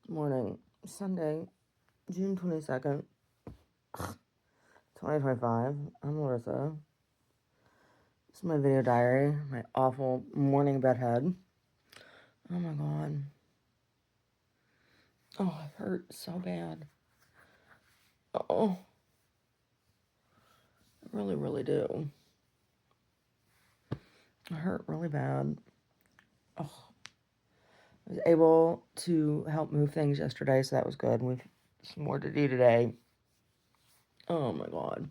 Morning, Sunday, June 22nd, 2025. I'm Larissa. This is my video diary, my awful morning bedhead. Oh my god. Oh, it hurt so bad. Oh, I really, really do. It hurt really bad. Oh, I was able to help move things yesterday, so that was good. We've some more to do today. Oh my god.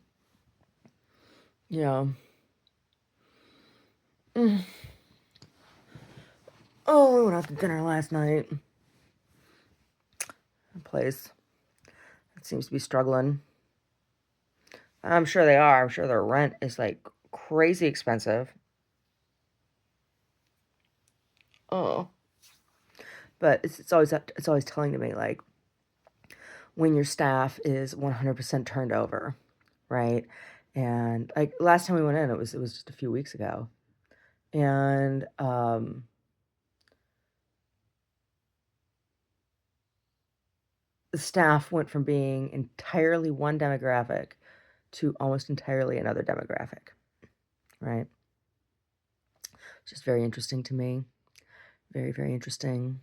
Yeah. Oh, we went out to dinner last night. A place that seems to be struggling. I'm sure they are. I'm sure their rent is like crazy expensive. Oh, but it's always telling to me like when your staff is 100% turned over, right? And like last time we went in, it was just a few weeks ago, and the staff went from being entirely one demographic to almost entirely another demographic, right? It's just very interesting to me. Very, very interesting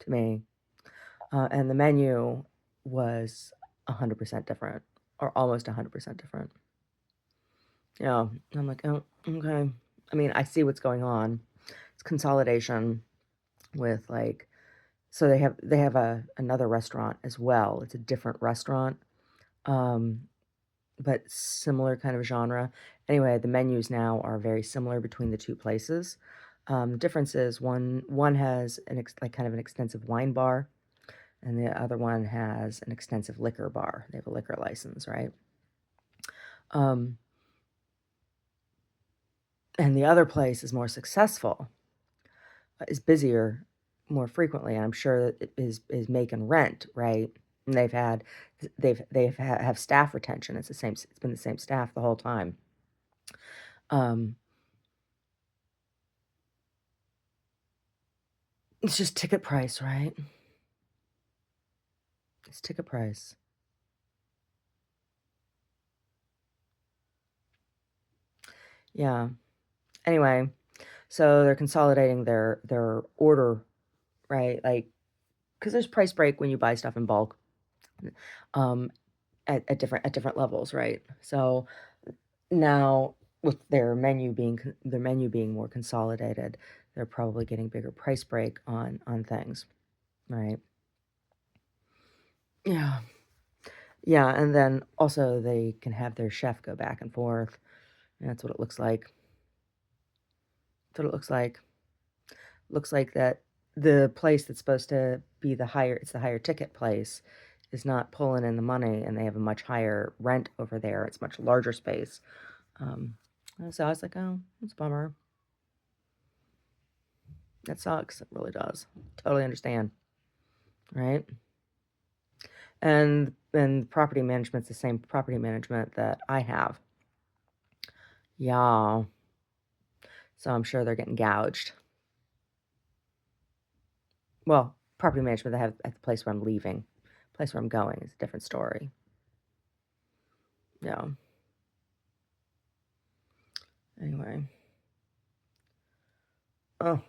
to me. And the menu was 100% different, or almost 100% different. Yeah, I'm like, oh, okay. I mean, I see what's going on. It's consolidation with like, so they have another restaurant as well. It's a different restaurant, um, but similar kind of genre. Anyway, the menus now are very similar between the two places. Difference is one has like kind of an extensive wine bar, and the other one has an extensive liquor bar. They have a liquor license, right? And the other place is more successful, is busier more frequently, and I'm sure that it is making rent, right? And have staff retention. It's been the same staff the whole time. It's just ticket price, right? It's ticket price. Yeah. Anyway, so they're consolidating their order, right? Like, because there's price break when you buy stuff in bulk, um, at different levels, right? So now with their menu being more consolidated, they're probably getting bigger price break on things, right? Yeah. Yeah, and then also they can have their chef go back and forth. And that's what it looks like. That's what it looks like. Looks like that the place that's supposed to be the higher ticket place is not pulling in the money, and they have a much higher rent over there. It's much larger space. So I was like, oh, that's a bummer. That sucks. It really does. Totally understand. Right? And property management's the same property management that I have. Yeah. So I'm sure they're getting gouged. Well, property management they have at the place where I'm leaving. The place where I'm going is a different story. Yeah. Anyway. Oh,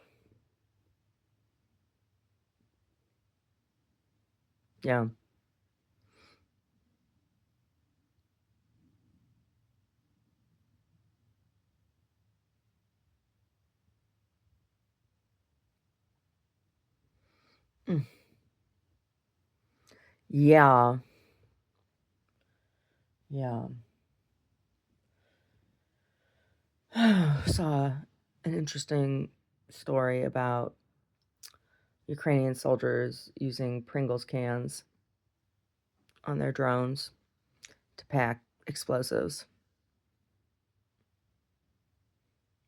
yeah. Mm. Yeah. Yeah. Saw an interesting story about Ukrainian soldiers using Pringles cans on their drones to pack explosives.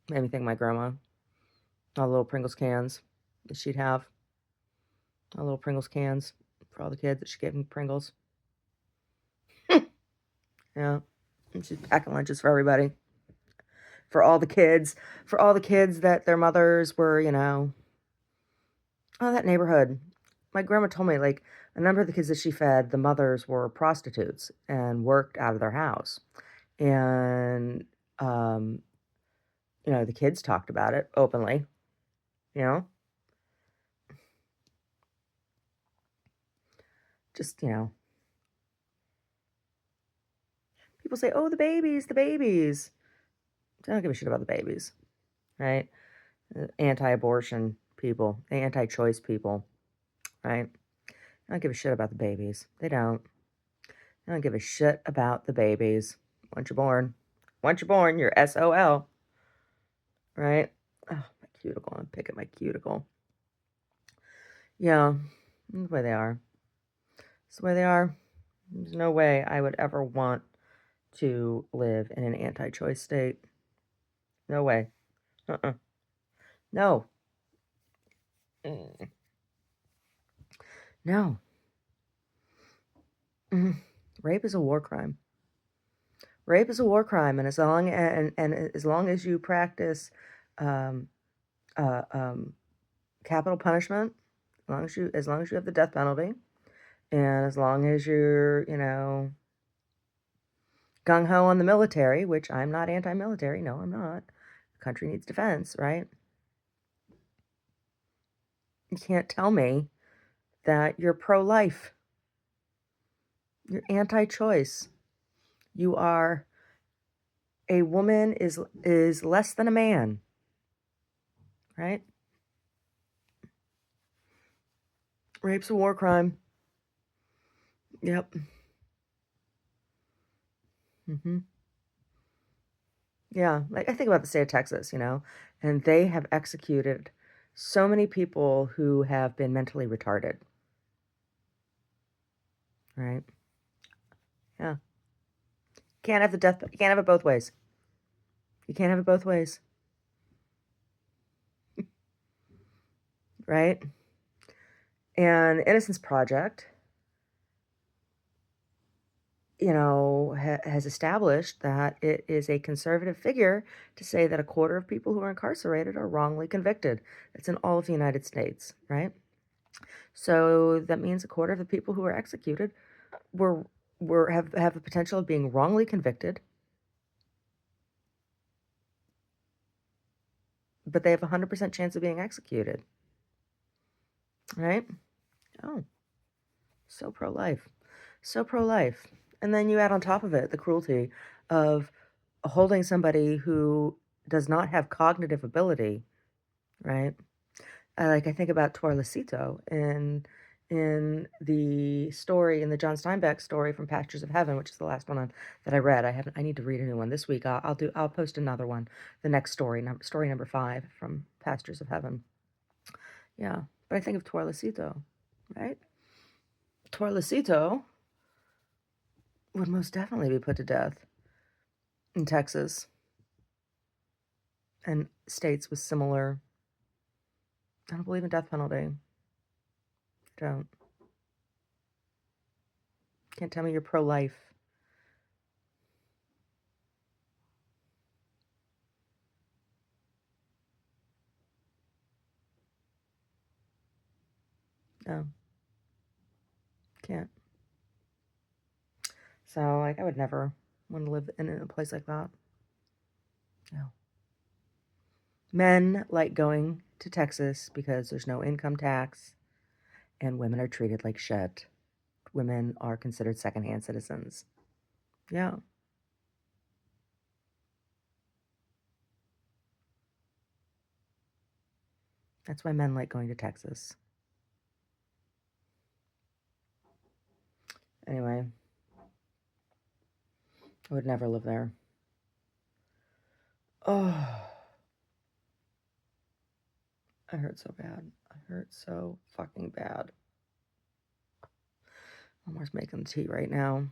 Made me think of my grandma. All the little Pringles cans that she'd have. All little Pringles cans for all the kids that she gave them Pringles. Yeah. And she's packing lunches for everybody. For all the kids. For all the kids that their mothers were, oh, that neighborhood. my grandma told me, like, a number of the kids that she fed, the mothers were prostitutes and worked out of their house. And, um, the kids talked about it openly, you know? Just, people say, "Oh, the babies, the babies." I don't give a shit about the babies, right? Anti-abortion people, anti-choice people, right? I don't give a shit about the babies. They don't. I don't give a shit about the babies. Once you're born, you're SOL, right? Oh, my cuticle. I'm picking my cuticle. Yeah, that's the way they are. That's the way they are. There's no way I would ever want to live in an anti-choice state. No way. Uh-uh. No. Mm. No. Mm. Rape is a war crime. Rape is a war crime, and as long as you practice um, uh, um, capital punishment, as long as you have the death penalty, and as long as you're gung ho on the military, which I'm not anti-military. No, I'm not. The country needs defense, right? You can't tell me that you're pro-life. You're anti-choice. You are a woman is less than a man, right? Rape's a war crime. Yep. Hmm. Yeah. Like I think about the state of Texas, and they have executed so many people who have been mentally retarded, right? Yeah. Can't have the death. You can't have it both ways. You can't have it both ways, right? And Innocence Project, has established that it is a conservative figure to say that a quarter of people who are incarcerated are wrongly convicted. It's in all of the United States, right? So that means a quarter of the people who are executed were have the potential of being wrongly convicted, but they have a 100% chance of being executed, right? Oh, so pro-life. So pro-life. And then you add on top of it the cruelty of holding somebody who does not have cognitive ability, right? I think about Torlecito in the John Steinbeck story from Pastures of Heaven, which is the last one that I read. I need to read a new one this week. I'll post another one, the next story number 5 from Pastures of Heaven. Yeah, but I think of Torlecito, right? Torlecito would most definitely be put to death in Texas and states with similar. I don't believe in death penalty. Don't. Can't tell me you're pro-life. No, can't. So, I would never want to live in a place like that. No. Men like going to Texas because there's no income tax and women are treated like shit. Women are considered secondhand citizens. Yeah. That's why men like going to Texas. Anyway, I would never live there. Oh, I hurt so bad. I hurt so fucking bad. Omar's making the tea right now.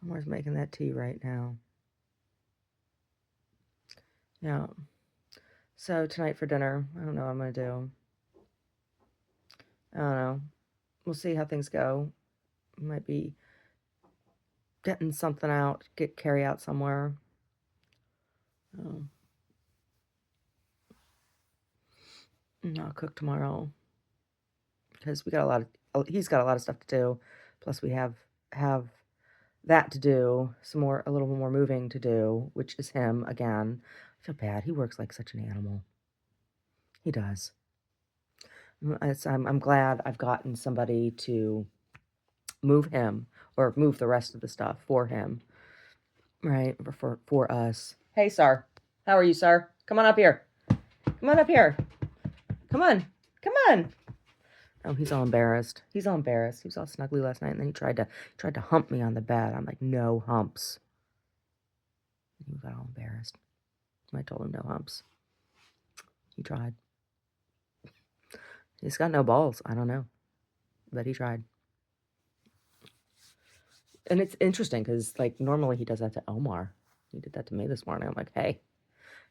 Omar's making that tea right now. Yeah. So tonight for dinner, I don't know what I'm gonna do. I don't know. We'll see how things go. Might be getting something out, carry out somewhere. Um, and I'll cook tomorrow. because he's got a lot of stuff to do. Plus, we have that to do, a little more moving to do, which is him again. I feel bad. He works like such an animal. He does. I'm glad I've gotten somebody to move him or move the rest of the stuff for him, right? For us. Hey, sir. How are you, sir? Come on up here. Come on up here. Come on. Come on. Oh, he's all embarrassed. He's all embarrassed. He was all snuggly last night, and then he tried to hump me on the bed. I'm like, no humps. And he got all embarrassed. I told him no humps. He tried. He's got no balls. I don't know, but he tried. And it's interesting because, like, normally he does that to Omar. He did that to me this morning. I'm like, hey,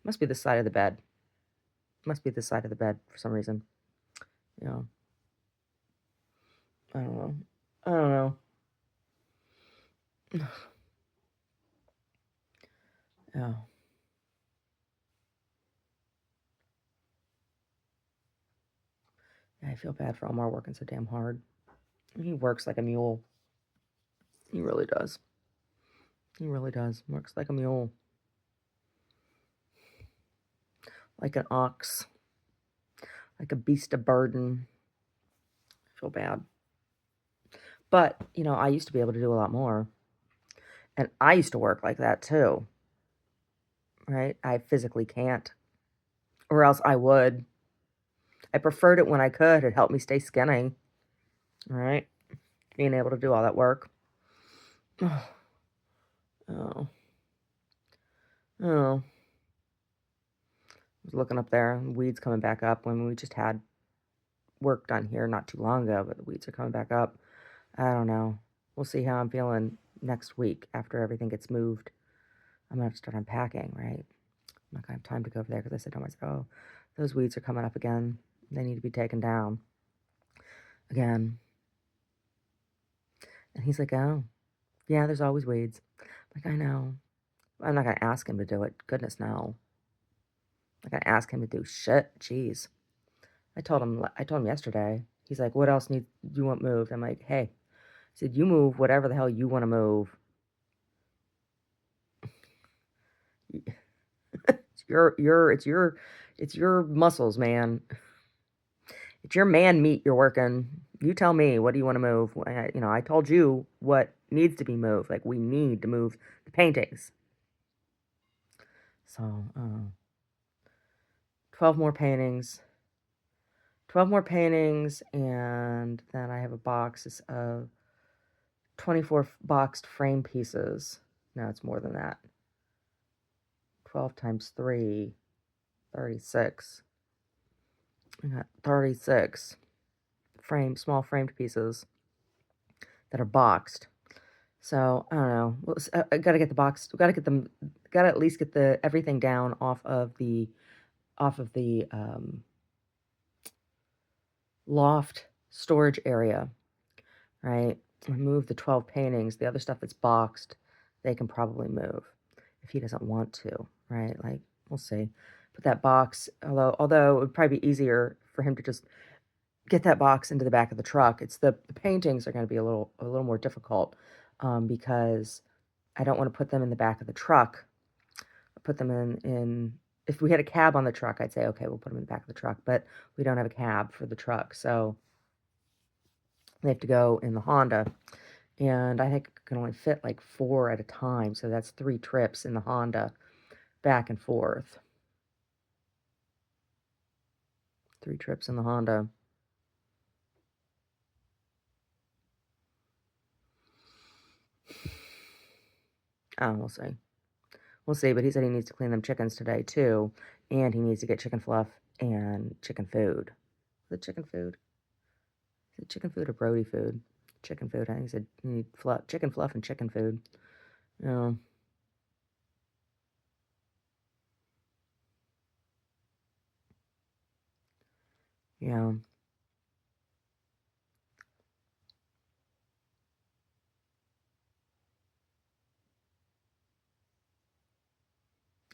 must be this side of the bed. Must be this side of the bed for some reason. You know, I don't know. I don't know. Yeah. Yeah, I feel bad for Omar working so damn hard. He works like a mule. He really does. He really does. Works like a mule. Like an ox. Like a beast of burden. I feel bad. But, I used to be able to do a lot more. And I used to work like that too. Right? I physically can't. Or else I would. I preferred it when I could. It helped me stay skinny. Right? Being able to do all that work. Oh. Oh. I was looking up there, and weeds coming back up when we just had work done here not too long ago, but the weeds are coming back up. I don't know. We'll see how I'm feeling next week after everything gets moved. I'm going to have to start unpacking, right? I'm not going to have time to go over there because I said to myself, oh, those weeds are coming up again. They need to be taken down again. And he's like, oh, yeah, there's always weeds. I'm like, I know. I'm not going to ask him to do it. Goodness, no. I'm not going to ask him to do shit. Jeez. I told him yesterday. He's like, what else do you want moved? I'm like, hey, I said, you move whatever the hell you want to move. It's your muscles, man. It's your man meat you're working. You tell me, what do you want to move? I told you what needs to be moved. Like, we need to move the paintings. So, 12 more paintings. 12 more paintings, and then I have a box of 24 boxed frame pieces. No, it's more than that. 12 times 3, 36. I got 36 small framed pieces that are boxed. So I don't know. Well, I gotta get the box. We gotta get them. Gotta at least get everything down off of the loft storage area, right? Move the 12 paintings. The other stuff that's boxed, they can probably move if he doesn't want to, right? Like, we'll see. Put that box. Although it would probably be easier for him to just get that box into the back of the truck. It's the paintings are going to be a little more difficult, because I don't want to put them in the back of the truck. I put them in if we had a cab on the truck, I'd say, okay, we'll put them in the back of the truck, but we don't have a cab for the truck, so they have to go in the Honda, and I think it can only fit like 4 at a time, so that's 3 trips in the Honda back and forth. 3 trips in the Honda. Oh, we'll see. We'll see, but he said he needs to clean them chickens today too, and he needs to get chicken fluff and chicken food. The chicken food? Is it chicken food or Brody food? Chicken food. I think he said you need chicken fluff and chicken food. Yeah. Yeah.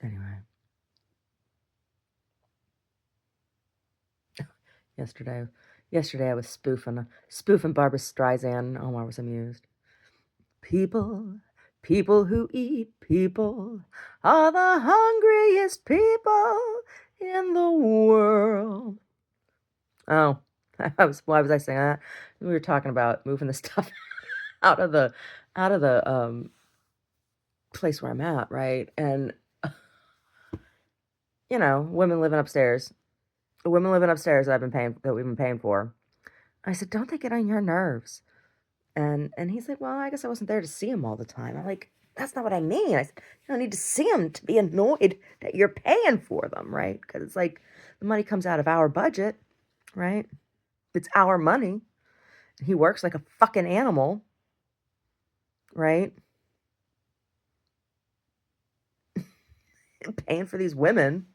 Anyway. Yesterday Yesterday I was spoofing Barbara Streisand, and Omar was amused. People, people who eat people are the hungriest people in the world. Oh, why was I saying that? We were talking about moving the stuff out of the place where I'm at, right? And women living upstairs, that we've been paying for. I said, don't they get on your nerves? And he's like, well, I guess I wasn't there to see him all the time. I'm like, that's not what I mean. I said, you don't need to see him to be annoyed that you're paying for them, right? Because it's like the money comes out of our budget, right? It's our money. He works like a fucking animal, right? Paying for these women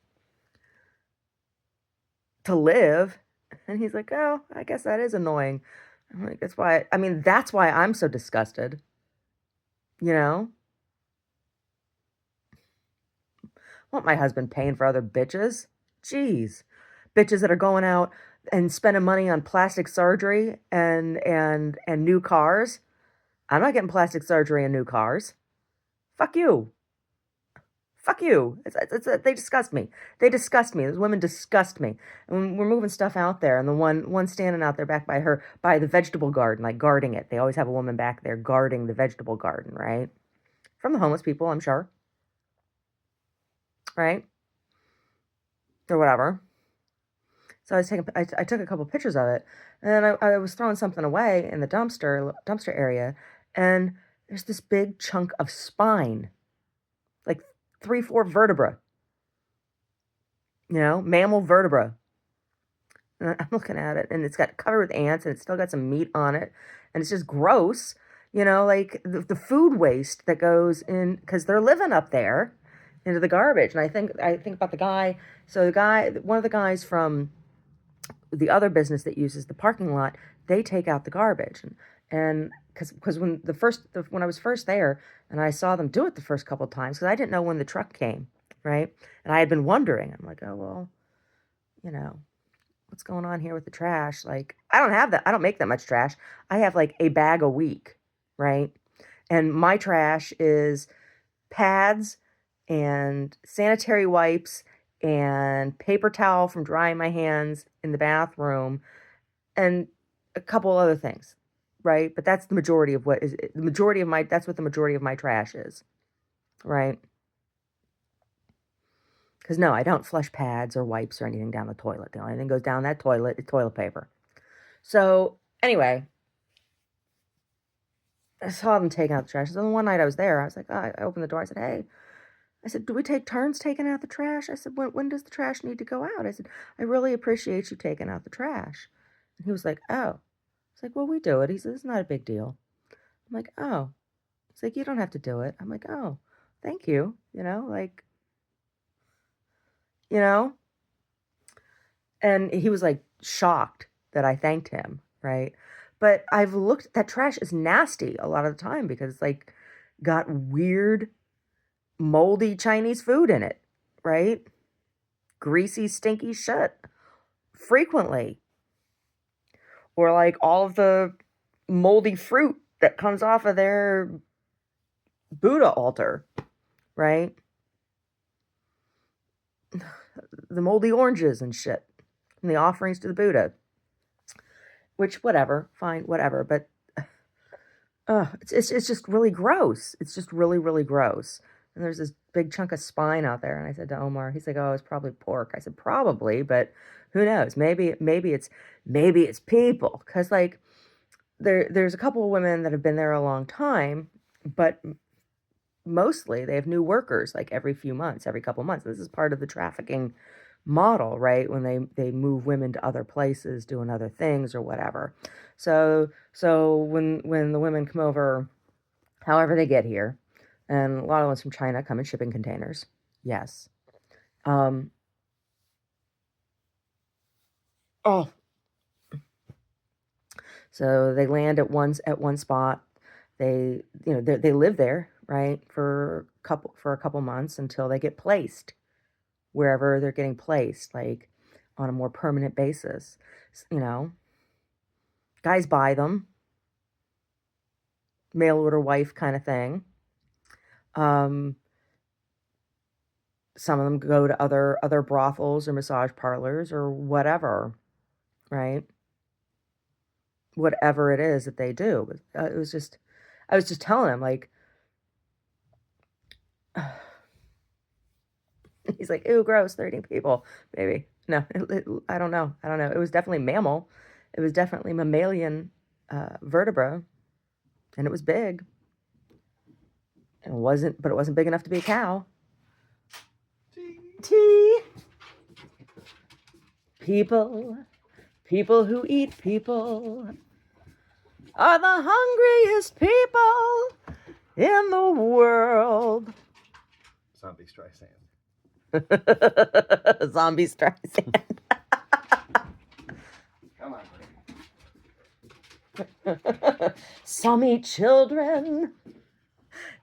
to live. And he's like, oh, I guess that is annoying. I'm like, that's why I'm so disgusted, you know? I want my husband paying for other bitches. Jeez. Bitches that are going out and spending money on plastic surgery and new cars. I'm not getting plastic surgery and new cars. Fuck you. Fuck you. They disgust me. They disgust me. Those women disgust me. And when we're moving stuff out there, and the one standing out there back by the vegetable garden, like guarding it. They always have a woman back there guarding the vegetable garden, right? From the homeless people, I'm sure. Right? Or whatever. So I took a couple pictures of it, and then I was throwing something away in the dumpster area, and there's this big chunk of spine, like 3-4 vertebra, mammal vertebra. And I'm looking at it, and it's got covered with ants, and it's still got some meat on it, and it's just gross. Like the food waste that goes in because they're living up there into the garbage. And I think about the guy. So one of the guys from the other business that uses the parking lot, they take out the garbage. And because when I was first there and I saw them do it the first couple of times, because I didn't know when the truck came, right? And I had been wondering, I'm like, oh, well, what's going on here with the trash? Like, I don't make that much trash. I have like a bag a week, right? And my trash is pads and sanitary wipes and paper towel from drying my hands in the bathroom and a couple other things, right? But that's the majority of that's what the majority of my trash is, right? Because no, I don't flush pads or wipes or anything down the toilet. The only thing goes down that toilet is toilet paper. So anyway, I saw them taking out the trash. So the one night I was there, I was like, I opened the door. I said, hey, I said, do we take turns taking out the trash? I said, when does the trash need to go out? I said, I really appreciate you taking out the trash. And he was like, oh. It's like, well, we do it. He said, it's not a big deal. I'm like, oh. He's like, you don't have to do it. I'm like, oh, thank you. You know? And he was like shocked that I thanked him, right? But that trash is nasty a lot of the time because it's like got weird, moldy Chinese food in it, right? Greasy, stinky shit frequently. Or like all of the moldy fruit that comes off of their Buddha altar, right? The moldy oranges and shit. And the offerings to the Buddha. Which, whatever, fine, whatever. But it's just really gross. It's just really, really gross. And there's this big chunk of spine out there. And I said to Omar, he's like, oh, it's probably pork. I said, probably, but who knows? Maybe it's people. Because like there's a couple of women that have been there a long time, but mostly they have new workers like every few months, every couple months. This is part of the trafficking model, right? When they move women to other places doing other things or whatever. So when the women come over, however they get here, and a lot of ones from China come in shipping containers. Yes. Oh. So they land at one spot. They live there, right, for a couple months until they get placed wherever they're getting placed, like on a more permanent basis, you know. Guys buy them, mail order wife kind of thing. Some of them go to other brothels or massage parlors or whatever, right? Whatever it is that they do. It was just, I was just telling him, like, he's like, ew, gross, 30 people. Maybe. No, I don't know. I don't know. It was definitely mammal. It was definitely mammalian vertebra, and it was big. But it wasn't big enough to be a cow. Tea. People who eat people are the hungriest people in the world. Zombie Streisand. Zombie Streisand. Come on. Some eat children.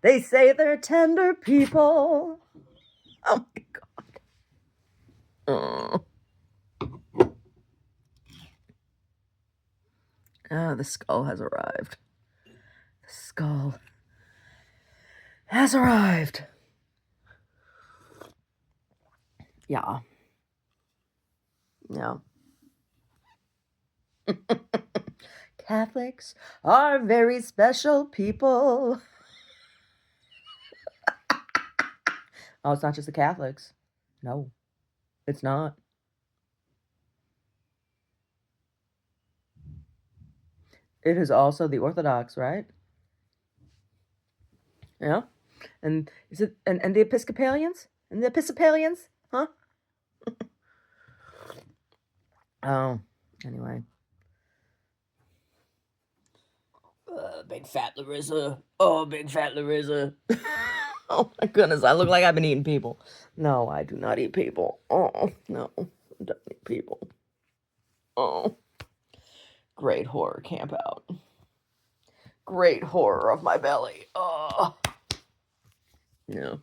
They say they're tender people. Oh my God. Oh. Oh, the skull has arrived. The skull has arrived. Yeah. Yeah. Catholics are very special people. Oh, it's not just the Catholics. No, it's not. It is also the Orthodox, right? Yeah. And is it and the Episcopalians? And the Episcopalians? Huh? Oh, anyway. Big fat Larissa. Oh, big fat Larissa. Oh my goodness, I look like I've been eating people. No, I do not eat people. Oh, no, I don't eat people. Oh, great horror camp out. Great horror of my belly. Oh, yeah.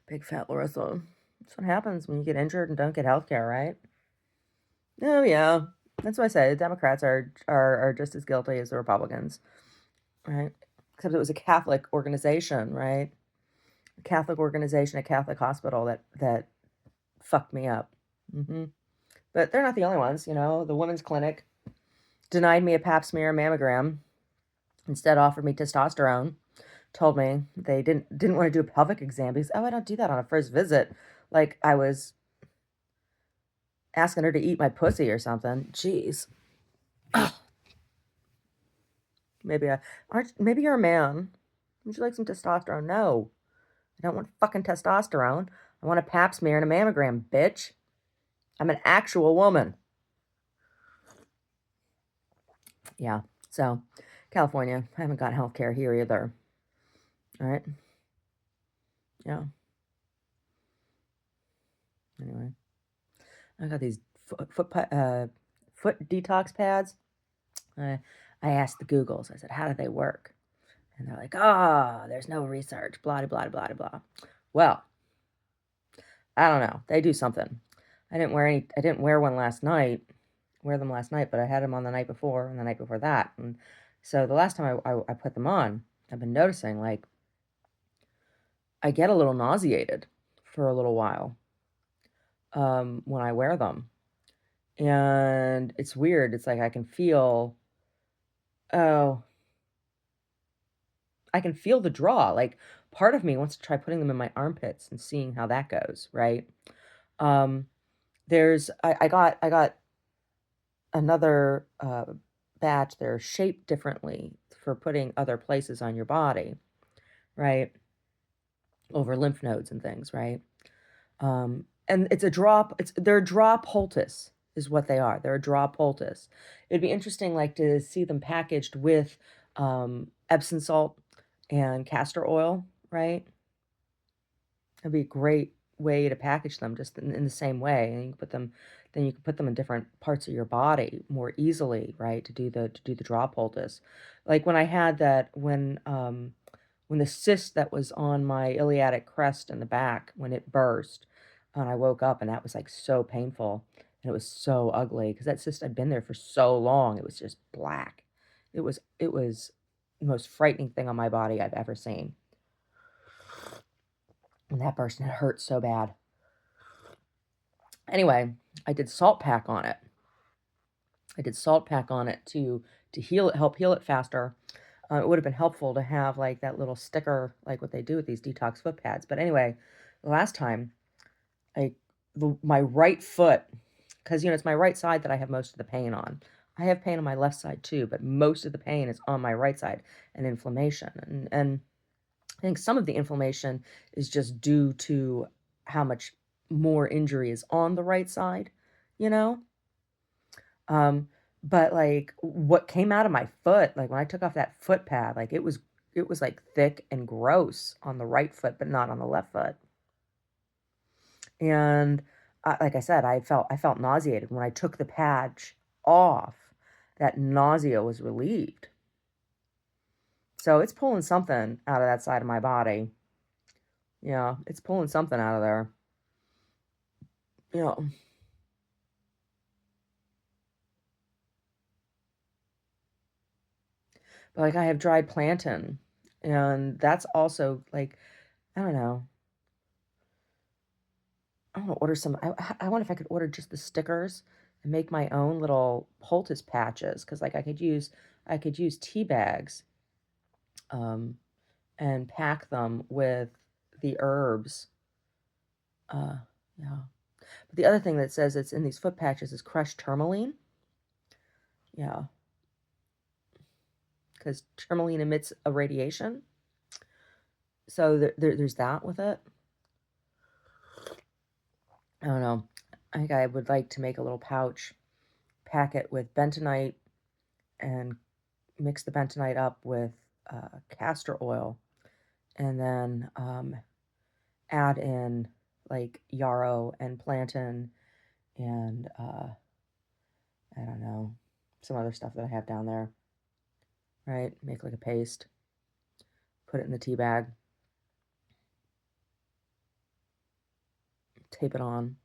Big fat Larissa. That's what happens when you get injured and don't get health care, right? Oh, yeah. That's what I say. The Democrats are just as guilty as the Republicans, right? Except it was a Catholic organization, right? A Catholic organization, a Catholic hospital that fucked me up. But they're not the only ones, you know. The women's clinic denied me a pap smear mammogram, instead offered me testosterone, told me they didn't want to do a pelvic exam because, oh, I don't do that on a first visit. Like I was asking her to eat my pussy or something. Jeez. Maybe you're a man. Would you like some testosterone? No. I don't want fucking testosterone. I want a pap smear and a mammogram, bitch. I'm an actual woman. Yeah. So, California, I haven't got health care here either. All right. Yeah. Anyway, I got these foot detox pads. I asked the Googles. I said, "How do they work?" And they're like, "Ah, oh, there's no research. Blah blah blah blah blah." Well, I don't know. They do something. I didn't wear one last night. Wear them last night, but I had them on the night before and the night before that. And so the last time I put them on, I've been noticing like I get a little nauseated for a little while when I wear them. And it's weird. It's like I can feel, oh, I can feel the draw. Like part of me wants to try putting them in my armpits and seeing how that goes, right? I got another batch. They're shaped differently for putting other places on your body, right? Over lymph nodes and things, right? And they're a draw poultice is what they are. They're a draw poultice. It'd be interesting, like, to see them packaged with Epsom salt and castor oil, right? It'd be a great way to package them, just in the same way, and you can put them in different parts of your body more easily, right? To do the draw poultice, like when I had that when the cyst that was on my iliac crest in the back when it burst, and I woke up and that was like so painful. and it was so ugly because that cyst had been there for so long. It was just black. It was the most frightening thing on my body I've ever seen. And that person had hurt so bad. Anyway, I did salt pack on it. I did salt pack on it to heal it, help heal it faster. It would have been helpful to have like that little sticker, like what they do with these detox foot pads. But anyway, the last time, I my right foot, because it's my right side that I have most of the pain on. I have pain on my left side too, but most of the pain is on my right side and inflammation. And I think some of the inflammation is just due to how much more injury is on the right side, you know? Um, but like what came out of my foot, like when I took off that foot pad, like it was like thick and gross on the right foot, but not on the left foot. And like I said, I felt nauseated when I took the patch off. That nausea was relieved. So it's pulling something out of that side of my body. Yeah, it's pulling something out of there. You know, but like I have dried plantain, and that's also like I don't know. I want to order some. I wonder if I could order just the stickers and make my own little poultice patches because like I could use tea bags, um, and pack them with the herbs. Uh, yeah. But the other thing that says it's in these foot patches is crushed tourmaline. Yeah, because tourmaline emits a radiation. So there's that with it. I don't know. I think I would like to make a little pouch, pack it with bentonite, and mix the bentonite up with castor oil, and then add in like yarrow and plantain and I don't know, some other stuff that I have down there, right? Make like a paste, put it in the tea bag, tape it on.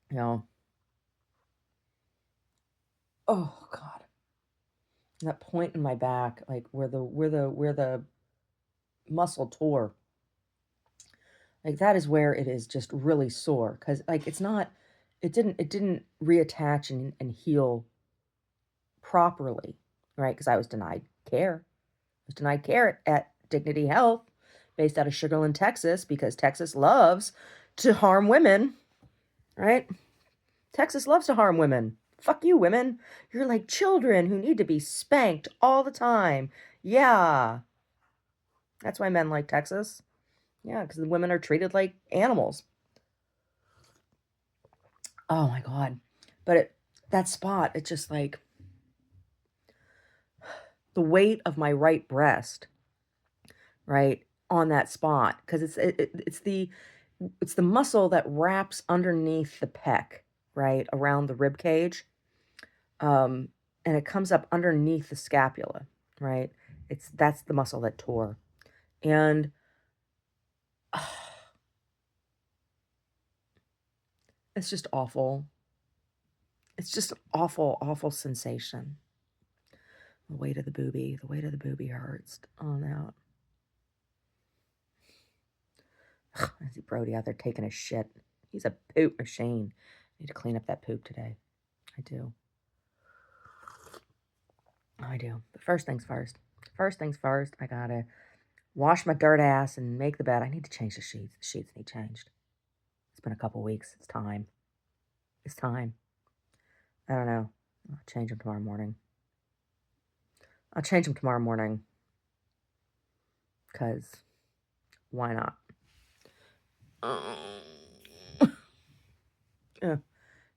You know, oh God, that point in my back, like where the muscle tore, like that is where it is just really sore because like it's not, it didn't reattach and heal properly, right? Because I was denied care. I was denied care at Dignity Health, based out of Sugar Land, Texas, because Texas loves to harm women, right? Texas loves to harm women. Fuck you, women. You're like children who need to be spanked all the time. Yeah. That's why men like Texas. Yeah, because the women are treated like animals. Oh my God. But that spot, it's just like the weight of my right breast, right, on that spot. Because it's the muscle that wraps underneath the pec, right, around the rib cage. Um, and it comes up underneath the scapula, right? That's the muscle that tore. And it's just awful. It's just an awful, awful sensation. The weight of the boobie hurts on out. I see Brody out there taking a shit. He's a poop machine. I need to clean up that poop today. I do. I do. But first things first. First things first, I gotta wash my dirt ass and make the bed. I need to change the sheets. The sheets need changed. It's been a couple weeks. It's time. It's time. I don't know. I'll change them tomorrow morning. I'll change them tomorrow morning. Because why not? Yeah,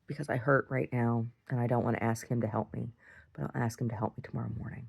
because I hurt right now and I don't want to ask him to help me. But I'll ask him to help me tomorrow morning.